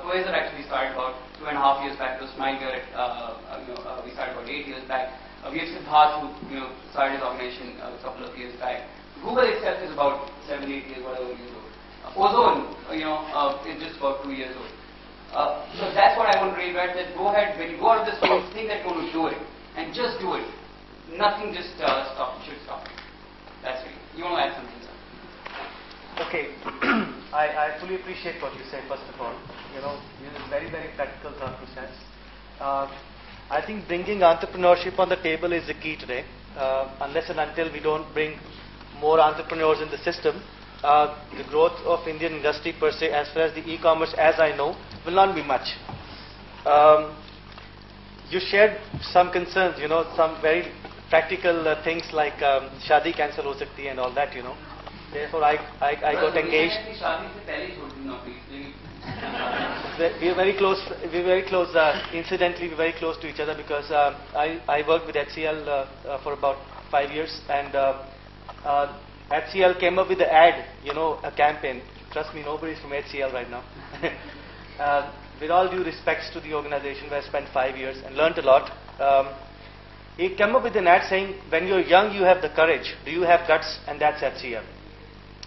Qasar actually started about 2.5 years back. To Smile here, we started about 8 years back. We have Siddharth, who started his organization a couple of years back. Google itself is about 7, 8 years, whatever years old. Ozone, is just about 2 years old. So that's what I want to reiterate, that go ahead, when you go out of this room, think that you're going to do it, and just do it. Nothing just should stop you. That's it. You want to add something, sir? Okay, I fully appreciate what you said, first of all. This is very, very practical thought process. I think bringing entrepreneurship on the table is the key today. Unless and until we don't bring more entrepreneurs in the system, the growth of Indian industry per se, as far as the e-commerce, as I know, will not be much. You shared some concerns, some very practical things like shadi cancel ho sakti and all that, Therefore, I got engaged. We are very close. Incidentally, we're very close to each other because I worked with HCL for about 5 years, and HCL came up with the ad, a campaign. Trust me, nobody's from HCL right now. With all due respects to the organization where I spent 5 years and learned a lot, he came up with an ad saying, when you're young, you have the courage. Do you have guts? And that's HCL.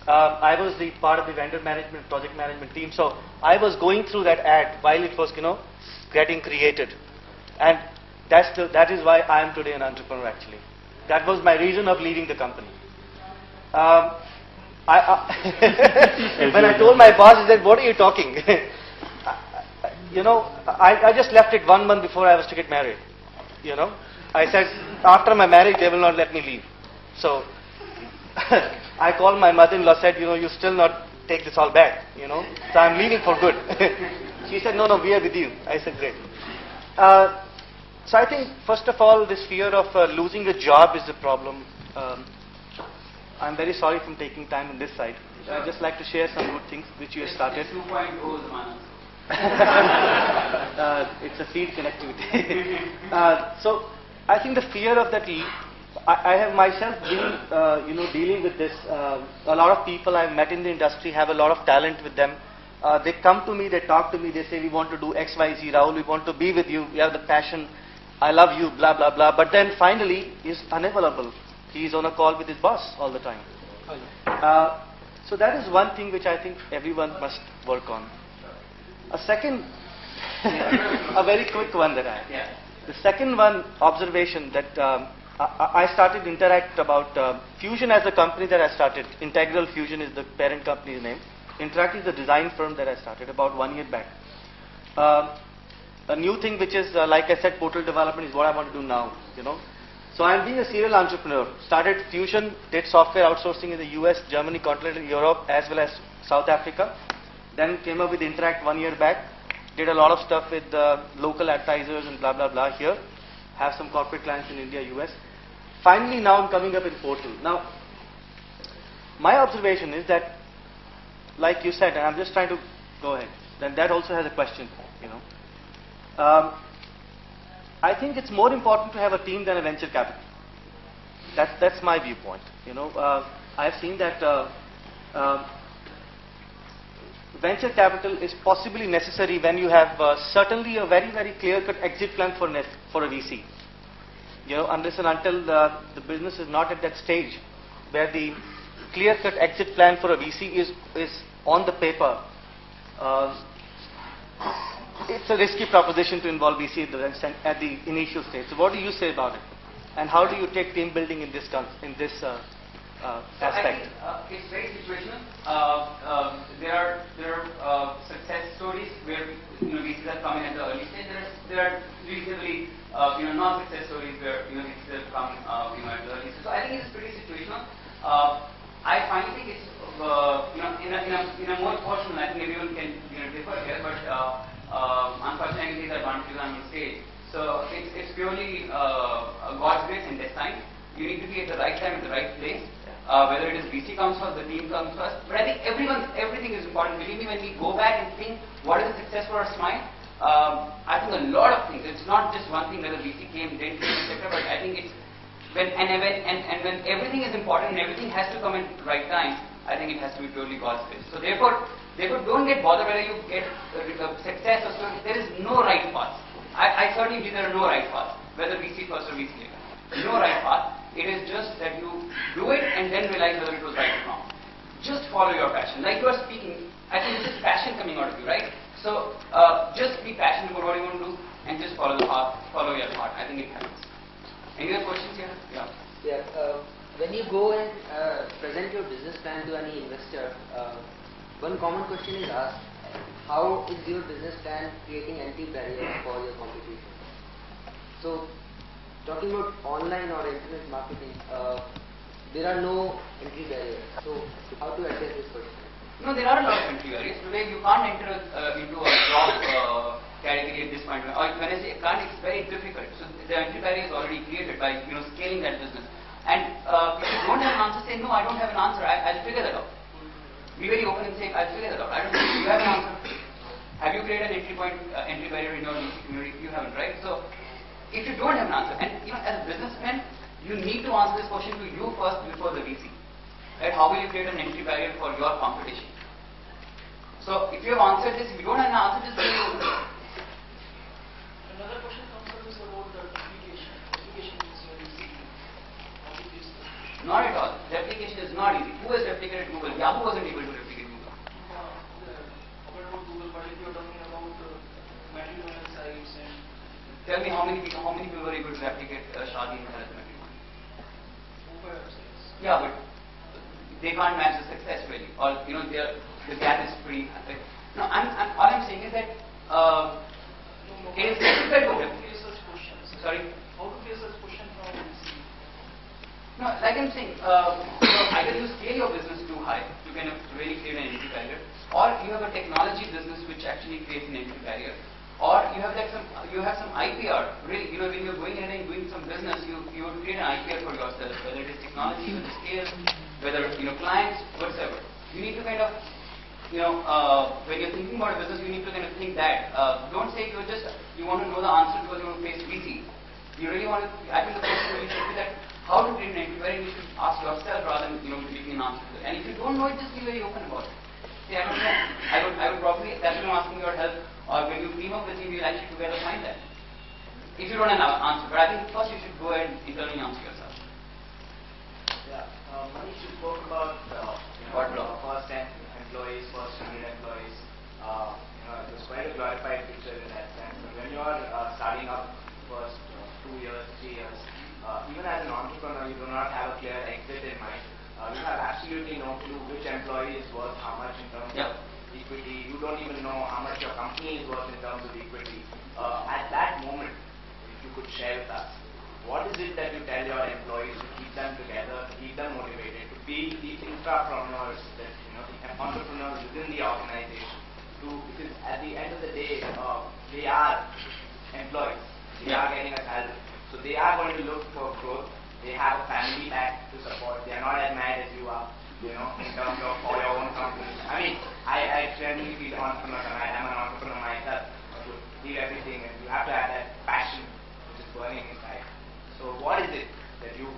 I was the part of the vendor management, project management team, so I was going through that ad while it was, getting created. And that is why I am today an entrepreneur, actually. That was my reason of leaving the company. When I told my boss, he said, what are you talking? I just left it 1 month before I was to get married. I said, after my marriage, they will not let me leave. So I called my mother-in-law, said, you still not take this all back, so I'm leaving for good. She said, no, we are with you. I said, great. So I think, first of all, this fear of losing a job is a problem. I'm very sorry for taking time on this side. I'd just like to share some good things which you have started. 2.0 is man. It's a feed connectivity. So I think the fear of that, I have myself been, dealing with this. A lot of people I've met in the industry have a lot of talent with them. They come to me, they talk to me, they say, we want to do X, Y, Z, Rahul, we want to be with you, we have the passion, I love you, blah, blah, blah. But then finally, he's unavailable. He's on a call with his boss all the time. So that is one thing which I think everyone must work on. A second, a very quick one that I have. The second one, observation that I started Interact about Fusion as a company that I started. Integral Fusion is the parent company's name. Interact is the design firm that I started about 1 year back. A new thing which is, like I said, portal development is what I want to do now. So I'm being a serial entrepreneur. Started Fusion, did software outsourcing in the US, Germany, continental Europe, as well as South Africa. Then came up with Interact 1 year back. Did a lot of stuff with local advertisers and blah, blah, blah here. Have some corporate clients in India, US. Finally, now I'm coming up in Portal. Now, my observation is that, like you said, and I'm just trying to go ahead, then that also has a question, I think it's more important to have a team than a venture capital. That's my viewpoint. I've seen that venture capital is possibly necessary when you have certainly a very, very clear-cut exit plan for a VC. Unless and until the business is not at that stage where the clear-cut exit plan for a VC is on the paper, it's a risky proposition to involve VC at the initial stage. So what do you say about it? And how do you take team building in this aspect? It's very situational. There are success stories where VCs have come in at the early stage. There are reasonably non-success stories where VCs have come at the early stage. So I think it's pretty situational. I think it's in a more portion. I think everyone can differ here, but unfortunately these advantages on the stage. So it's purely God's grace and design. You need to be at the right time at the right place. Whether it is VC comes first, the team comes first. But I think everything is important. Believe me, when we go back and think what is the success for our Smile, I think a lot of things. It's not just one thing whether VC came, didn't came, etc. But I think it's when everything is important and everything has to come in the right time, I think it has to be purely God's grace. So therefore, Therefore, don't get bothered whether you get success or so. There is no right path. I certainly believe there are no right path, whether VC first or VC later. No right path. It is just that you do it and then realize whether it was right or wrong. Just follow your passion. Like you are speaking, I think this is passion coming out of you, right? So just be passionate about what you want to do and just follow the path, follow your heart. I think it helps. Any other questions here? Yeah. Yeah. When you go and present your business plan to any investor, one common question is asked: how is your business plan creating entry barriers for your competition? So, talking about online or internet marketing, there are no entry barriers. So, how to address this question? No, there are a lot of entry barriers. Today, you can't enter into a job category at this point. Or when I say can't, it's very difficult. So, the entry barrier is already created by scaling that business. And if you don't have an answer, say no, I don't have an answer. I'll figure that out. Be very open and say, I'll figure that out. I don't know. You have an answer. Have you created an entry barrier in your community? You haven't, right? So, if you don't have an answer, and as a businessman, you need to answer this question to you first before the VC. Right? How will you create an entry barrier for your competition? So, if you have answered this, if you don't have an answer, just be open. Another question comes up is about the replication. Replication is very easy. How to use that? Not at all. Replication is not easy. Who has replicated Google? Yahoo wasn't able to replicate Google. Google, but if you're talking about matrimonial sites and Tell me how many people were able to replicate Shadi and Harat matrimony? websites. Yeah, but they can't match the success really. Or the gap is pretty. No, all I'm saying is that it is difficult to replicate. Face such questions. Sorry. How to face such question from VC? No, like I'm saying, either you scale your business too high to kind of really create an entry barrier, or you have a technology business which actually creates an entry barrier, or you have some IPR. Really, when you're going ahead and doing some business, you would create an IPR for yourself, whether it is technology, whether scale, whether clients, whatsoever. You need to kind of when you're thinking about a business, you need to kind of think that. Don't say you want to know the answer because you want to face VC. You really want to. I think the question really should be that how to create an entry barrier. You should ask yourself rather than giving an answer to it. And if you don't know it, just be very open about it. Say, I don't know. I would probably. That's why I'm asking your help. Or when you team up with me, we'll actually together find that. If you don't have an answer, but I think first you should go ahead and internally answer yourself. Yeah, Manish, you spoke about first 10 employees, first 100 employees. It was quite a glorified picture in that sense. But when you are starting up first 2 years, 3 years, even as an entrepreneur, you do not have a clear exit in mind. You have absolutely no clue which employee is worth how much in terms of equity. You don't even know how much your company is worth in terms of equity. At that moment, if you could share with us, what is it that you tell your employees to keep them together, to keep them motivated, to be the intrapreneurs, that the entrepreneurs within the organization, because at the end of the day, they are employees. They are getting a salary. So they are going to look for growth. They have a family back to support. They are not as mad as you are, in terms of for your own company. I mean, I genuinely feel entrepreneur, and I am an entrepreneur myself. You leave everything, and you have to have that passion which is burning inside. So what is it that you do?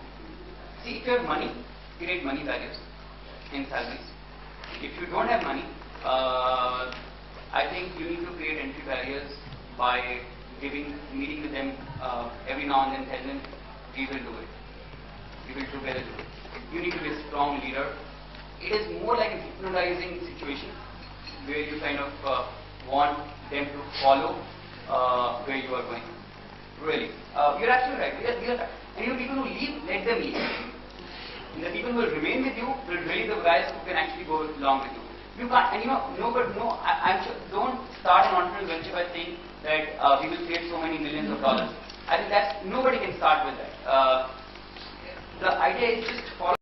See, if you have money, create money barriers in salaries. If you don't have money, I think you need to create entry barriers by meeting with them every now and then, tell them, we will do it. We will together do it. You need to be a strong leader. It is more like a hypnotizing situation where you kind of want them to follow where you are going. Really. You're absolutely right. And people who leave, let them leave. And the people who will remain with you will really be the guys who can actually go along with you. You can't, and I'm sure, don't start an entrepreneurial venture by saying that we will create so many millions of dollars. I think nobody can start with that. The idea is just follow